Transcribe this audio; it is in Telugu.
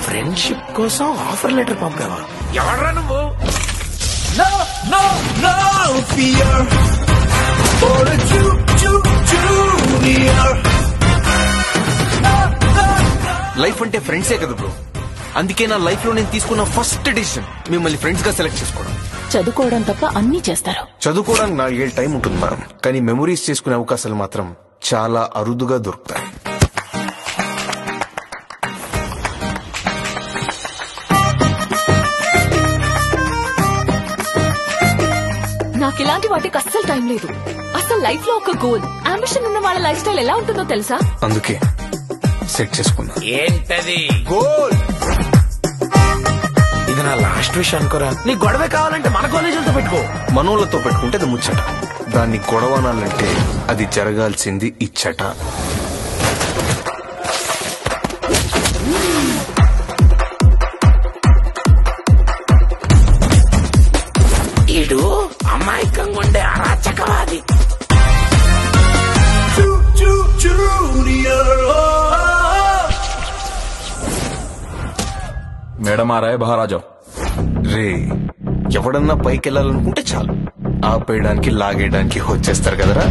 ఫ్రెండ్షిప్ కోసం ఆఫర్ లెటర్ పంపావా? ఎవడ్రా నువ్వు? లైఫ్ అంటే ఫ్రెండ్సే కదా బ్రో. అందుకే నా లైఫ్ లో నేను తీసుకున్న ఫస్ట్ డిసిషన్ మిమ్మల్ని ఫ్రెండ్స్ గా సెలెక్ట్ చేసుకోవడం. చదువుకోవడం తప్ప అన్ని చేస్తారు. చదువుకోవడానికి 4 ఏళ్ళ టైం ఉంటుంది మ్యామ్, కానీ మెమరీస్ చేసుకునే అవకాశాలు మాత్రం చాలా అరుదుగా దొరుకుతాయి. నాకు ఇలాంటి వాటికి అస్సలు టైం లేదు. అసలు లైఫ్ లో ఒక గోల్, అంబిషన్ ఉన్న వాళ్ళ లైఫ్ స్టైల్ ఎలా ఉంటుందో తెలుసా? అందుకే సెట్ చేసుకున్నా. ఏంటది? గోల్. ఇది నా లాస్ట్ విష్ అనుకోరా. నీ గొడవే కావాలంటే మన కాలేజీలతో పెట్టుకో. మనోళ్ళతో పెట్టుకుంటే అది ముచ్చట, దాన్ని గొడవనాలంటే అది జరగాల్సింది ఇచ్చట. ఈడు అమాయకంగా ఉండే అరాచకవాది. మేడం ఆ రాయ్ బహారాజా. రే, ఎవడన్నా పైకి వెళ్ళాలనుకుంటే చాలు ఆపేయడానికి లాగేయడానికి వచ్చేస్తారు కదరా.